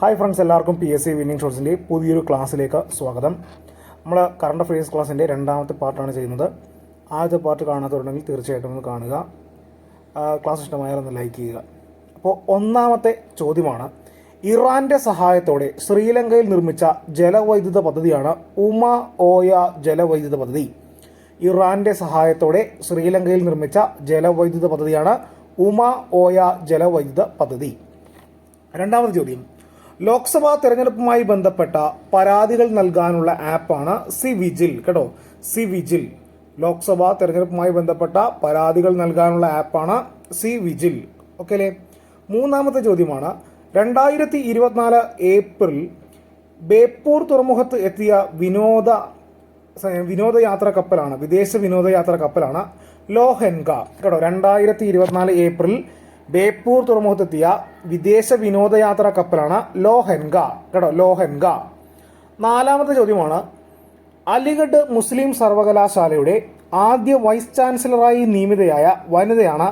Hi friends, എല്ലാവർക്കും PSC winning ഷോട്ട്സിൻ്റെ പുതിയൊരു ക്ലാസ്സിലേക്ക് സ്വാഗതം. നമ്മൾ കറണ്ട് അഫയേഴ്സ് ക്ലാസ്സിൻ്റെ രണ്ടാമത്തെ പാർട്ടാണ് ചെയ്യുന്നത്. ആദ്യത്തെ പാർട്ട് കാണാത്തവരുണ്ടെങ്കിൽ തീർച്ചയായിട്ടും ഒന്ന് കാണുക. ക്ലാസ് ഇഷ്ടമായാൽ ഒന്ന് ലൈക്ക് ചെയ്യുക. അപ്പോൾ ഒന്നാമത്തെ ചോദ്യമാണ്, ഇറാൻ്റെ സഹായത്തോടെ ശ്രീലങ്കയിൽ നിർമ്മിച്ച ജലവൈദ്യുത പദ്ധതിയാണ് ഉമ ഓയ ജലവൈദ്യുത പദ്ധതി. ഇറാൻ്റെ സഹായത്തോടെ ശ്രീലങ്കയിൽ നിർമ്മിച്ച ജലവൈദ്യുത പദ്ധതിയാണ് ഉമ ഓയ ജലവൈദ്യുത പദ്ധതി. രണ്ടാമത്തെ ചോദ്യം, ലോക്സഭാ തെരഞ്ഞെടുപ്പുമായി ബന്ധപ്പെട്ട പരാതികൾ നൽകാനുള്ള ആപ്പാണ് സി വിജിൽ. കേട്ടോ, സി വിജിൽ. ലോക്സഭാ തെരഞ്ഞെടുപ്പുമായി ബന്ധപ്പെട്ട പരാതികൾ നൽകാനുള്ള ആപ്പാണ് സി വിജിൽ. ഓക്കെ അല്ലേ? മൂന്നാമത്തെ ചോദ്യമാണ്, 2024 ഏപ്രിൽ ബേപ്പൂർ തുറമുഖത്ത് എത്തിയ വിനോദയാത്രാ കപ്പലാണ്, വിദേശ വിനോദയാത്രാ കപ്പലാണ് ലോഹൻഗ. കേട്ടോ, 2024 ഏപ്രിൽ ബേപ്പൂർ തുറമുഖത്തെത്തിയ വിദേശ വിനോദയാത്രാ കപ്പലാണ് ലോഹൻഗ. കേട്ടോ, ലോഹൻഗ. നാലാമത്തെ ചോദ്യമാണ്, അലിഗഡ് മുസ്ലിം സർവകലാശാലയുടെ ആദ്യ വൈസ് ചാൻസലറായി നിയമിതയായ വനിതയാണ്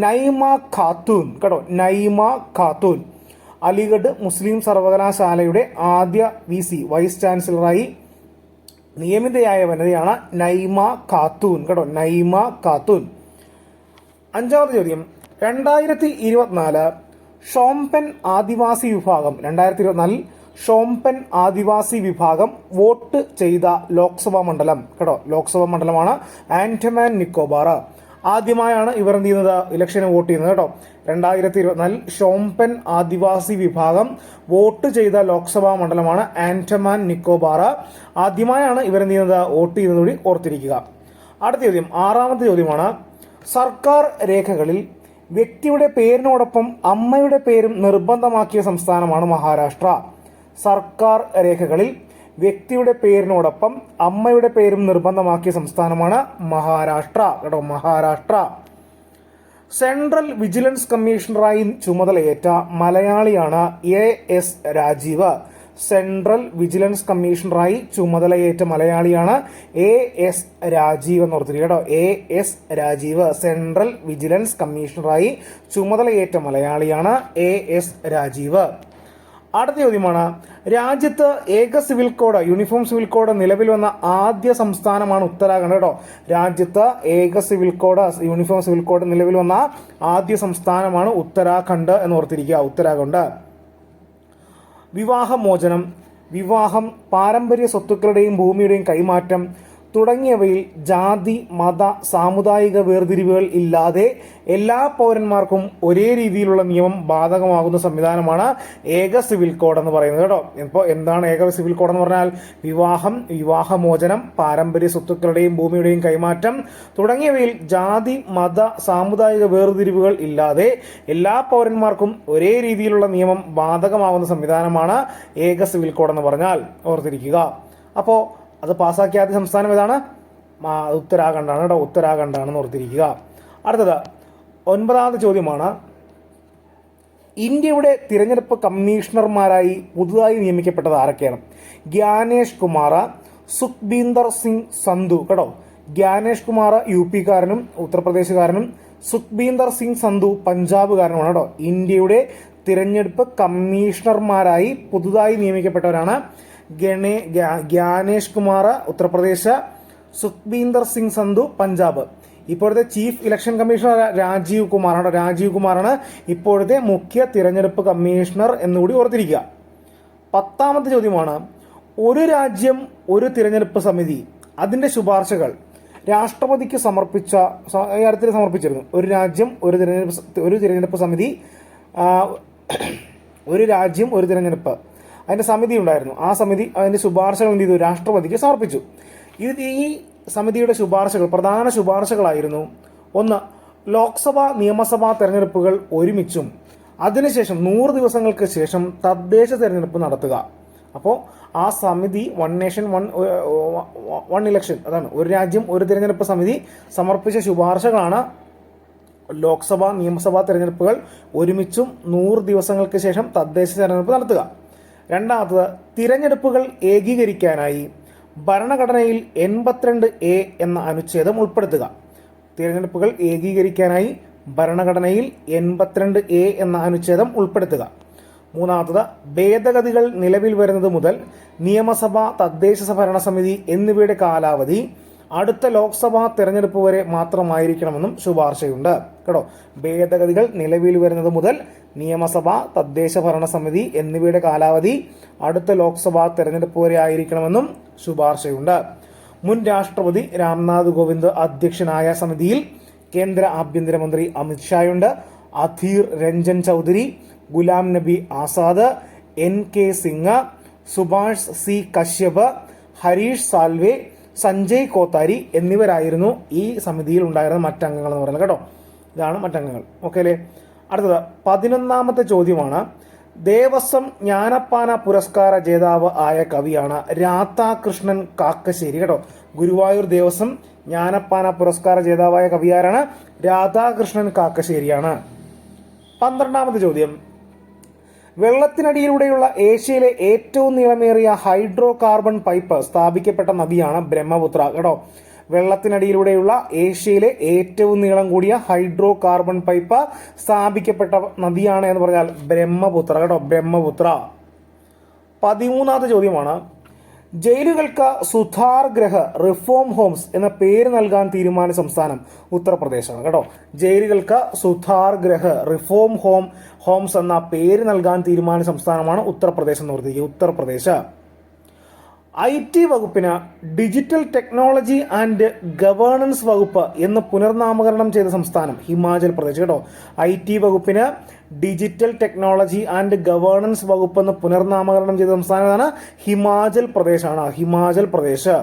നൈമ ഖാത്തൂൻ. കേട്ടോ, നൈമ ഖാത്തൂൻ. അലിഗഡ് മുസ്ലിം സർവകലാശാലയുടെ ആദ്യ VC വൈസ് ചാൻസലറായി നിയമിതയായ വനിതയാണ് നൈമ ഖാത്തൂൻ. കേട്ടോ, നൈമ ഖാത്തൂൻ. അഞ്ചാമത്തെ ചോദ്യം, 2024 ഷോംപെൻ ആദിവാസി വിഭാഗം 2024 ഷോംപെൻ ആദിവാസി വിഭാഗം വോട്ട് ചെയ്ത ലോക്സഭാ മണ്ഡലം. കേട്ടോ, ലോക്സഭാ മണ്ഡലമാണ് ആൻഡമാൻ നിക്കോബാർ. ആദ്യമായാണ് ഇവർ എന്ത് ചെയ്യുന്നത്, ഇലക്ഷന് വോട്ട് ചെയ്യുന്നത്. കേട്ടോ, 2024 ഷോംപെൻ ആദിവാസി വിഭാഗം വോട്ട് ചെയ്ത ലോക്സഭാ മണ്ഡലമാണ് ആൻഡമാൻ നിക്കോബാർ. ആദ്യമായാണ് ഇവർ എന്ത് ചെയ്യുന്നത്, വോട്ട് ചെയ്യുന്നത് കൂടി ഓർത്തിരിക്കുക. അടുത്ത ചോദ്യം, ആറാമത്തെ ചോദ്യമാണ്, സർക്കാർ രേഖകളിൽ വ്യക്തിയുടെ പേരിനോടൊപ്പം അമ്മയുടെ പേരും നിർബന്ധമാക്കിയ സംസ്ഥാനമാണ് മഹാരാഷ്ട്ര. സർക്കാർ രേഖകളിൽ വ്യക്തിയുടെ പേരിനോടൊപ്പം അമ്മയുടെ പേരും നിർബന്ധമാക്കിയ സംസ്ഥാനമാണ് മഹാരാഷ്ട്ര. കേട്ടോ, മഹാരാഷ്ട്ര. സെൻട്രൽ വിജിലൻസ് കമ്മീഷണറായി ചുമതലയേറ്റ മലയാളിയാണ് AS രാജീവ്. സെൻട്രൽ വിജിലൻസ് കമ്മീഷണറായി ചുമതലയേറ്റ മലയാളിയാണ് AS രാജീവ് എന്ന് ഓർത്തിരിക്കുക. കേട്ടോ, AS രാജീവ്. സെൻട്രൽ വിജിലൻസ് കമ്മീഷണറായി ചുമതലയേറ്റ മലയാളിയാണ് AS രാജീവ്. അടുത്ത ചോദ്യമാണ്, രാജ്യത്ത് ഏക civil code, uniform civil code നിലവിൽ വന്ന ആദ്യ സംസ്ഥാനമാണ് ഉത്തരാഖണ്ഡ്. കേട്ടോ, രാജ്യത്ത് ഏക civil code, uniform civil code നിലവിൽ വന്ന ആദ്യ സംസ്ഥാനമാണ് ഉത്തരാഖണ്ഡ് എന്ന് ഓർത്തിരിക്കുക. ഉത്തരാഖണ്ഡ്. വിവാഹമോചനം, വിവാഹം, പാരമ്പര്യ സ്വത്തുക്കളുടെയും ഭൂമിയുടെയും കൈമാറ്റം തുടങ്ങിയവയിൽ ജാതി, മത, സാമുദായിക വേർതിരിവുകൾ ഇല്ലാതെ എല്ലാ പൗരന്മാർക്കും ഒരേ രീതിയിലുള്ള നിയമം ബാധകമാകുന്ന സംവിധാനമാണ് ഏക സിവിൽ കോഡ് എന്ന് പറയുന്നത്. കേട്ടോ, ഇപ്പോൾ എന്താണ് ഏക സിവിൽ കോഡ് എന്ന് പറഞ്ഞാൽ, വിവാഹം, വിവാഹമോചനം, പാരമ്പര്യ സ്വത്തുക്കളുടെയും ഭൂമിയുടെയും കൈമാറ്റം തുടങ്ങിയവയിൽ ജാതി, മത, സാമുദായിക വേർതിരിവുകൾ ഇല്ലാതെ എല്ലാ പൗരന്മാർക്കും ഒരേ രീതിയിലുള്ള നിയമം ബാധകമാകുന്ന സംവിധാനമാണ് ഏക സിവിൽ കോഡ് എന്ന് പറഞ്ഞാൽ. ഓർത്തിരിക്കുക. അപ്പോൾ അത് പാസ്സാക്കിയ ആദ്യ സംസ്ഥാനം ഏതാണ്? ഉത്തരാഖണ്ഡാണ്. കേട്ടോ, ഉത്തരാഖണ്ഡാണെന്ന് ഓർത്തിരിക്കുക. അടുത്തത് 9ാമത്തെ ചോദ്യമാണ്, ഇന്ത്യയുടെ തിരഞ്ഞെടുപ്പ് കമ്മീഷണർമാരായി പുതുതായി നിയമിക്കപ്പെട്ടത് ആരൊക്കെയാണ്? ഗ്യാനേഷ് കുമാർ, സുഖ്ബീന്ദർ സിംഗ് സന്ധു. കേട്ടോ, ഗ്യാനേഷ് കുമാർ UP-കാരനും ഉത്തർപ്രദേശുകാരനും സുഖ്ബീന്ദർ സിംഗ് സന്ധു പഞ്ചാബുകാരനുമാണ്. കേട്ടോ, ഇന്ത്യയുടെ തിരഞ്ഞെടുപ്പ് കമ്മീഷണർമാരായി പുതുതായി നിയമിക്കപ്പെട്ടവരാണ് ഗ്യാനേഷ് കുമാർ ഉത്തർപ്രദേശ്, സുഖ്ബീന്ദർ സിംഗ് സന്ധു പഞ്ചാബ്. ഇപ്പോഴത്തെ ചീഫ് ഇലക്ഷൻ കമ്മീഷണർ രാജീവ് കുമാറാണ്. രാജീവ് കുമാറാണ് ഇപ്പോഴത്തെ മുഖ്യ തിരഞ്ഞെടുപ്പ് കമ്മീഷണർ എന്നുകൂടി ഓർത്തിരിക്കുക. 10ാമത്തെ ചോദ്യമാണ്, ഒരു രാജ്യം ഒരു തിരഞ്ഞെടുപ്പ് സമിതി അതിന്റെ ശുപാർശകൾ രാഷ്ട്രപതിക്ക് സമർപ്പിച്ചിരുന്നു. ഒരു രാജ്യം ഒരു തിരഞ്ഞെടുപ്പ് സമിതി, ഒരു രാജ്യം ഒരു തിരഞ്ഞെടുപ്പ്, അതിന്റെ സമിതി ഉണ്ടായിരുന്നു. ആ സമിതി അതിന്റെ ശുപാർശകൾ എന്ത് ചെയ്തു, രാഷ്ട്രപതിക്ക് സമർപ്പിച്ചു. ഈ സമിതിയുടെ ശുപാർശകൾ, പ്രധാന ശുപാർശകളായിരുന്നു: 1, ലോക്സഭ നിയമസഭാ തെരഞ്ഞെടുപ്പുകൾ ഒരുമിച്ചും അതിനുശേഷം 100 ദിവസങ്ങൾക്ക് ശേഷം തദ്ദേശ തെരഞ്ഞെടുപ്പ് നടത്തുക. അപ്പോൾ ആ സമിതി വൺ നേഷൻ വൺ ഇലക്ഷൻ, അതാണ് ഒരു രാജ്യം ഒരു തിരഞ്ഞെടുപ്പ് സമിതി സമർപ്പിച്ച ശുപാർശകളാണ് ലോക്സഭ നിയമസഭാ തെരഞ്ഞെടുപ്പുകൾ ഒരുമിച്ചും 100 ദിവസങ്ങൾക്ക് ശേഷം തദ്ദേശ തെരഞ്ഞെടുപ്പ് നടത്തുക. രണ്ടാമത്തത്, തിരഞ്ഞെടുപ്പുകൾ ഏകീകരിക്കാനായി ഭരണഘടനയിൽ 82A എന്ന അനുച്ഛേദം ഉൾപ്പെടുത്തുക. തിരഞ്ഞെടുപ്പുകൾ ഏകീകരിക്കാനായി ഭരണഘടനയിൽ 82A എന്ന അനുച്ഛേദം ഉൾപ്പെടുത്തുക. മൂന്നാമത്തത് ഭേദഗതികൾ നിലവിൽ വരുന്നത് മുതൽ നിയമസഭ, തദ്ദേശ ഭരണ സമിതി എന്നിവയുടെ കാലാവധി അടുത്ത ലോക്സഭാ തെരഞ്ഞെടുപ്പ് വരെ മാത്രമായിരിക്കണമെന്നും ശുപാർശയുണ്ട്. കേട്ടോ, ഭേദഗതികൾ നിലവിൽ വരുന്നത് മുതൽ നിയമസഭ, തദ്ദേശ ഭരണ സമിതി എന്നിവയുടെ കാലാവധി അടുത്ത ലോക്സഭാ തെരഞ്ഞെടുപ്പ് വരെ ആയിരിക്കണമെന്നും ശുപാർശയുണ്ട്. മുൻ രാഷ്ട്രപതി രാംനാഥ് കോവിന്ദ് അധ്യക്ഷനായ സമിതിയിൽ കേന്ദ്ര ആഭ്യന്തരമന്ത്രി അമിത്ഷായുണ്ട്, Adhir Ranjan Chaudhary, Ghulam Nabi Azad, NK Singh, Subhash C Kashyap, Harish Salve, Sanjay Kothari എന്നിവരായിരുന്നു ഈ സമിതിയിൽ ഉണ്ടായിരുന്ന മറ്റംഗങ്ങൾ എന്ന് പറയുന്നത്. കേട്ടോ, ഇതാണ് മറ്റംഗങ്ങൾ. ഓക്കെ അല്ലേ? അടുത്തത് 11ാമത്തെ ചോദ്യമാണ്. ദേവസ്വം ജ്ഞാനപ്പാന പുരസ്കാര ജേതാവ് ആയ കവിയാണ് രാധാകൃഷ്ണൻ കാക്കശ്ശേരി. കേട്ടോ, ഗുരുവായൂർ ദേവസ്വം ജ്ഞാനപ്പാന പുരസ്കാര ജേതാവായ കവിയാരാണ്? രാധാകൃഷ്ണൻ കാക്കശ്ശേരിയാണ്. 12ാമത്തെ ചോദ്യം. വെള്ളത്തിനടിയിലൂടെയുള്ള ഏഷ്യയിലെ ഏറ്റവും നീളമേറിയ ഹൈഡ്രോ കാർബൺ പൈപ്പ് സ്ഥാപിക്കപ്പെട്ട നദിയാണ് ബ്രഹ്മപുത്ര. കേട്ടോ, വെള്ളത്തിനടിയിലൂടെയുള്ള ഏഷ്യയിലെ ഏറ്റവും നീളം കൂടിയ ഹൈഡ്രോ കാർബൺ പൈപ്പ് സ്ഥാപിക്കപ്പെട്ട നദിയാണ് എന്ന് പറഞ്ഞാൽ ബ്രഹ്മപുത്ര. കേട്ടോ, ബ്രഹ്മപുത്ര. 13ാമത്തെ ചോദ്യമാണ്. ജയിലുകൾക്ക് സുധാർ ഗ്രഹ റിഫോം ഹോംസ് എന്ന പേര് നൽകാൻ തീരുമാനിച്ച സംസ്ഥാനം ഉത്തർപ്രദേശാണ്. കേട്ടോ, ജയിലുകൾക്ക് സുധാർ ഗ്രഹ റിഫോം ഹോംസ് എന്ന പേര് നൽകാൻ തീരുമാനിച്ച സംസ്ഥാനമാണ് ഉത്തർപ്രദേശ് എന്ന് പറഞ്ഞത്. ഉത്തർപ്രദേശ്. IT വകുപ്പിന് ഡിജിറ്റൽ ടെക്നോളജി ആൻഡ് ഗവേണൻസ് വകുപ്പ് എന്ന് പുനർനാമകരണം ചെയ്ത സംസ്ഥാനം ഹിമാചൽ പ്രദേശ്. കേട്ടോ, IT വകുപ്പിന് ഡിജിറ്റൽ ടെക്നോളജി ആൻഡ് ഗവേണൻസ് വകുപ്പ് എന്ന് പുനർനാമകരണം ചെയ്ത സംസ്ഥാനമാണ് ഹിമാചൽ പ്രദേശാണ്. ഹിമാചൽ പ്രദേശ്.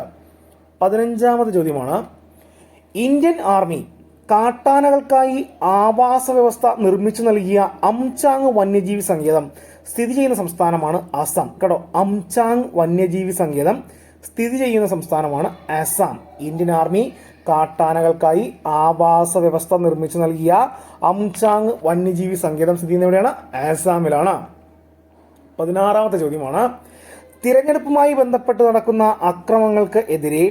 15ാമത്തെ ചോദ്യമാണ്. ഇന്ത്യൻ ആർമി കാട്ടാനകൾക്കായി ആവാസ വ്യവസ്ഥ നിർമ്മിച്ചു നൽകിയ അംചാങ് വന്യജീവി സങ്കേതം സ്ഥിതി ചെയ്യുന്ന സംസ്ഥാനമാണ് അസം. കേട്ടോ, അംചാങ് വന്യജീവി സങ്കേതം സ്ഥിതി ചെയ്യുന്ന സംസ്ഥാനമാണ് അസം. ഇന്ത്യൻ ആർമി കാട്ടാനകൾക്കായി ആവാസ വ്യവസ്ഥ നിർമ്മിച്ചു നൽകിയ അംചാങ് വന്യജീവി സങ്കേതം സ്ഥിതി ചെയ്യുന്ന എവിടെയാണ്? ആസാമിലാണ്. 16ാമത്തെ ചോദ്യമാണ്. തിരഞ്ഞെടുപ്പുമായി ബന്ധപ്പെട്ട് നടക്കുന്ന അക്രമങ്ങൾക്ക് എതിരെ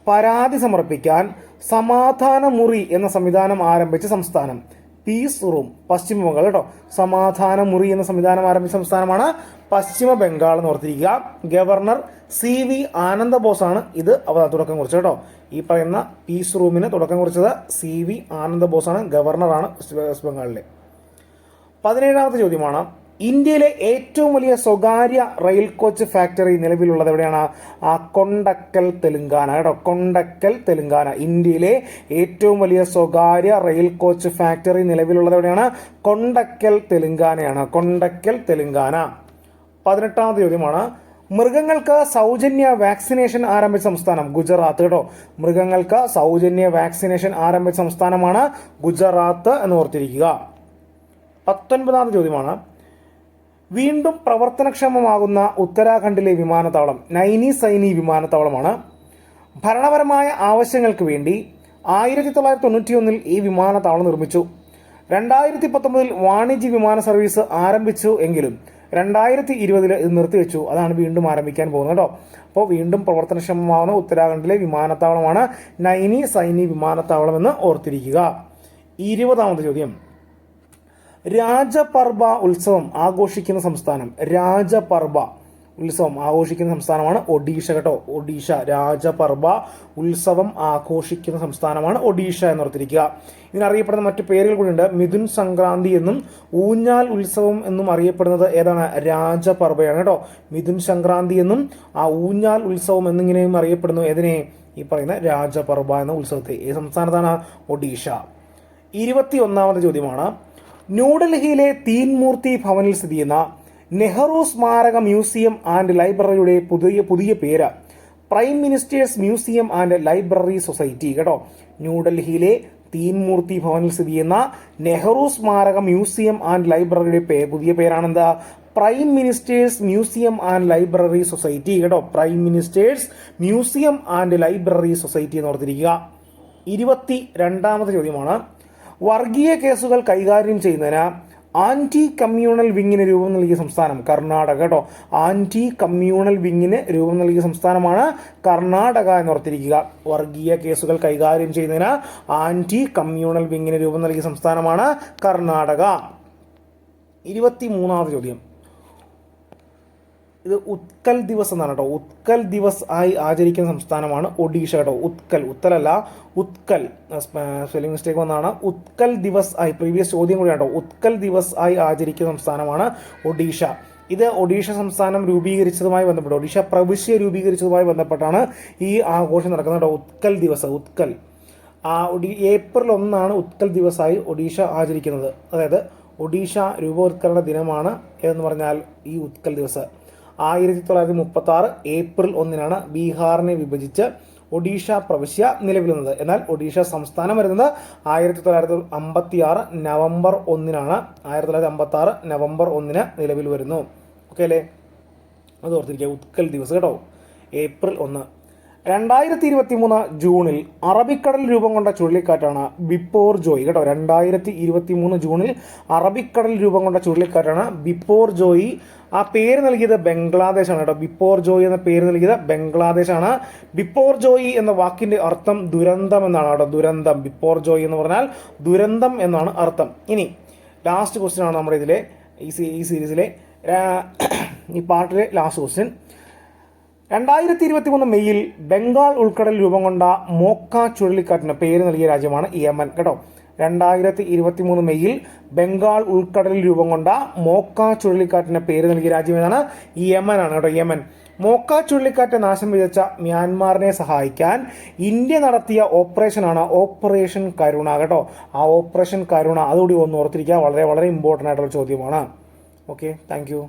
പരാതി സമർപ്പിക്കാൻ സമാധാന മുറി എന്ന സംവിധാനം ആരംഭിച്ച സംസ്ഥാനം പീസ് റൂം, പശ്ചിമ ബംഗാൾ. കേട്ടോ, സമാധാന മുറി എന്ന സംവിധാനം ആരംഭിച്ച സംസ്ഥാനമാണ് പശ്ചിമ ബംഗാൾ എന്ന് ഓർത്തിരിക്കുക. ഗവർണർ CV ആനന്ദബോസാണ് ഇത് തുടക്കം കുറിച്ചത്. കേട്ടോ, ഈ പറയുന്ന പീസ് റൂമിന് തുടക്കം കുറിച്ചത് CV ആനന്ദബോസാണ്, ഗവർണറാണ് വെസ്റ്റ് ബംഗാളിലെ. 17ാമത്തെ ചോദ്യമാണ്. ഇന്ത്യയിലെ ഏറ്റവും വലിയ സ്വകാര്യ റെയിൽ കോച്ച് ഫാക്ടറി നിലവിലുള്ളത് എവിടെയാണ്? കൊണ്ടക്കൽ, തെലുങ്കാന. കേട്ടോ, കൊണ്ടക്കൽ, തെലുങ്കാന. ഇന്ത്യയിലെ ഏറ്റവും വലിയ സ്വകാര്യ റെയിൽ കോച്ച് ഫാക്ടറി നിലവിലുള്ളത് എവിടെയാണ്? കൊണ്ടക്കൽ, തെലുങ്കാനയാണ്. കൊണ്ടക്കൽ, തെലുങ്കാന. 18ാമത്തെ ചോദ്യമാണ്. മൃഗങ്ങൾക്ക് സൗജന്യ വാക്സിനേഷൻ ആരംഭിച്ച സംസ്ഥാനം ഗുജറാത്ത്. കേട്ടോ, മൃഗങ്ങൾക്ക് സൗജന്യ വാക്സിനേഷൻ ആരംഭിച്ച സംസ്ഥാനമാണ് ഗുജറാത്ത് എന്ന് ഓർത്തിരിക്കുക. 19ാമത്തെ ചോദ്യമാണ്. വീണ്ടും പ്രവർത്തനക്ഷമമാകുന്ന ഉത്തരാഖണ്ഡിലെ വിമാനത്താവളം നൈനി സൈനി വിമാനത്താവളമാണ്. ഭരണപരമായ ആവശ്യങ്ങൾക്ക് വേണ്ടി 1991 ഈ വിമാനത്താവളം നിർമ്മിച്ചു. 2019 വാണിജ്യ വിമാന സർവീസ് ആരംഭിച്ചു എങ്കിലും 2020 ഇത് നിർത്തിവെച്ചു. അതാണ് വീണ്ടും ആരംഭിക്കാൻ പോകുന്നത്. കേട്ടോ, അപ്പോൾ വീണ്ടും പ്രവർത്തനക്ഷമമാകുന്ന ഉത്തരാഖണ്ഡിലെ വിമാനത്താവളമാണ് നൈനി സൈനി വിമാനത്താവളം എന്ന് ഓർത്തിരിക്കുക. 20ാമത്തെ ചോദ്യം. രാജപർബ ഉത്സവം ആഘോഷിക്കുന്ന സംസ്ഥാനം രാജപർബ ഉത്സവം ആഘോഷിക്കുന്ന സംസ്ഥാനമാണ് ഒഡീഷ. കേട്ടോ, ഒഡീഷ. രാജപർബ ഉത്സവം ആഘോഷിക്കുന്ന സംസ്ഥാനമാണ് ഒഡീഷ എന്നോർത്തിരിക്കുക. ഇതിനറിയപ്പെടുന്ന മറ്റു പേരുകൾ കൂടിയുണ്ട്. മിഥുൻ സംക്രാന്തി എന്നും ഊഞ്ഞാൽ ഉത്സവം എന്നും അറിയപ്പെടുന്നത് ഏതാണ്? രാജപർബയാണ്. കേട്ടോ, മിഥുൻ സംക്രാന്തി എന്നും ഊഞ്ഞാൽ ഉത്സവം എന്നിങ്ങനെയും അറിയപ്പെടുന്നു ഏതിനെ? ഈ പറയുന്ന രാജപർബ എന്ന ഉത്സവത്തെ. ഈ സംസ്ഥാനത്താണ് ഒഡീഷ. 21ാമത്തെ ചോദ്യമാണ്. ന്യൂഡൽഹിയിലെ തീൻമൂർത്തി ഭവനിൽ സ്ഥിതി ചെയ്യുന്ന നെഹ്റു സ്മാരക മ്യൂസിയം ആൻഡ് ലൈബ്രറിയുടെ പുതിയ പേര് prime ministers museum and library society. കേട്ടോ, ന്യൂഡൽഹിയിലെ തീൻമൂർത്തി ഭവനിൽ സ്ഥിതി ചെയ്യുന്ന നെഹ്റു സ്മാരക മ്യൂസിയം ആൻഡ് ലൈബ്രറിയുടെ പുതിയ പേരാണെന്താ? Prime ministers museum and library society. കേട്ടോ, prime ministers museum and library society എന്ന് ഓർത്തിരിക്കുക. 22ാമത്തെ ചോദ്യമാണ്. വർഗീയ കേസുകൾ കൈകാര്യം ചെയ്യുന്നതിന് ആന്റി കമ്മ്യൂണൽ വിങ്ങിന് രൂപം നൽകിയ സംസ്ഥാനം കർണാടക. കേട്ടോ, ആന്റി കമ്മ്യൂണൽ വിങ്ങിന് രൂപം നൽകിയ സംസ്ഥാനമാണ് കർണാടക എന്നോർത്തിരിക്കുക. വർഗീയ കേസുകൾ കൈകാര്യം ചെയ്യുന്നതിന് ആന്റി കമ്മ്യൂണൽ വിങ്ങിന് രൂപം നൽകിയ സംസ്ഥാനമാണ് കർണാടക. 23ാമത്തെ ചോദ്യം. ഇത് ഉത്കൽ ദിവസ് എന്നാണ് കേട്ടോ. ഉത്കൽ ദിവസ് ആയി ആചരിക്കുന്ന സംസ്ഥാനമാണ് ഒഡീഷ കേട്ടോ. ഉത്തലല്ല ഉത്കൽ, സ്പെല്ലിംഗ് മിസ്റ്റേക്ക് വന്നാണ്. ഉത്കൽ ദിവസ് ആയി, പ്രീവിയസ് ചോദ്യം കൂടി കേട്ടോ. ഉത്കൽ ദിവസ് ആയി ആചരിക്കുന്ന സംസ്ഥാനമാണ് ഒഡീഷ. ഇത് ഒഡീഷ സംസ്ഥാനം രൂപീകരിച്ചതുമായി ബന്ധപ്പെട്ട്, ഒഡീഷ പ്രവിശ്യ രൂപീകരിച്ചതുമായി ബന്ധപ്പെട്ടാണ് ഈ ആഘോഷം നടക്കുന്നത് കേട്ടോ. ഉത്കൽ ദിവസ്, ഉത്കൽ ഏപ്രിൽ 1 ഉത്കൽ ദിവസമായി ഒഡീഷ ആചരിക്കുന്നത്. അതായത് ഒഡീഷ രൂപവത്കരണ ദിനമാണ് എന്ന് പറഞ്ഞാൽ ഈ ഉത്കൽ ദിവസ്. 1936 ഏപ്രിൽ 1 ബീഹാറിനെ വിഭജിച്ച് ഒഡീഷ പ്രവിശ്യ നിലവിൽ വന്നത്. എന്നാൽ ഒഡീഷ സംസ്ഥാനം വരുന്നത് 1956 നവംബർ 1 1956 നവംബർ 1 നിലവിൽ വരുന്നു. ഓക്കെ അല്ലേ? അത് ഓർത്തിരിക്കുക, ഉത്കൽ ദിവസ് കേട്ടോ, ഏപ്രിൽ 1. 2023 ജൂണിൽ അറബിക്കടൽ രൂപം കൊണ്ട ചുഴലിക്കാറ്റാണ് ബിപ്പോർ ജോയി കേട്ടോ. 2023 ജൂണിൽ അറബിക്കടൽ രൂപം കൊണ്ട ചുഴലിക്കാറ്റാണ് ബിപ്പോർ ജോയി. ആ പേര് നൽകിയത് ബംഗ്ലാദേശാണ് കേട്ടോ. ബിപ്പോർ ജോയി എന്ന പേര് നൽകിയത് ബംഗ്ലാദേശാണ്. ബിപ്പോർ ജോയി എന്ന വാക്കിന്റെ അർത്ഥം ദുരന്തം എന്നാണ് കേട്ടോ. ദുരന്തം, ബിപ്പോർ ജോയി എന്ന് പറഞ്ഞാൽ ദുരന്തം എന്നാണ് അർത്ഥം. ഇനി ലാസ്റ്റ് ക്വസ്റ്റ്യൻ ആണ് നമ്മുടെ ഇതിലെ ഈ സീരീസിലെ ഈ പാർട്ടിലെ ലാസ്റ്റ് ക്വസ്റ്റ്യൻ. 2023 മെയ്യിൽ ബംഗാൾ ഉൾക്കടൽ രൂപം കൊണ്ട മോക്ക ചുഴലിക്കാറ്റിന് പേര് നൽകിയ രാജ്യമാണ് യമൻ കേട്ടോ. 2023 മെയ്യിൽ ബംഗാൾ ഉൾക്കടലിൽ രൂപം കൊണ്ട മോക്ക ചുഴലിക്കാറ്റിന് പേര് നൽകിയ രാജ്യം ഏതാണ്? യമനാണ് കേട്ടോ, യമൻ. മോക്ക ചുഴലിക്കാറ്റ് നാശം വിതച്ച മ്യാൻമാറിനെ സഹായിക്കാൻ ഇന്ത്യ നടത്തിയ ഓപ്പറേഷനാണ് ഓപ്പറേഷൻ കരുണ കേട്ടോ. ആ ഓപ്പറേഷൻ കരുണ അതുകൂടി ഒന്ന് ഓർത്തിരിക്കുക, വളരെ വളരെ ഇമ്പോർട്ടൻ്റ് ആയിട്ടുള്ള ചോദ്യമാണ്. Okay, thank you.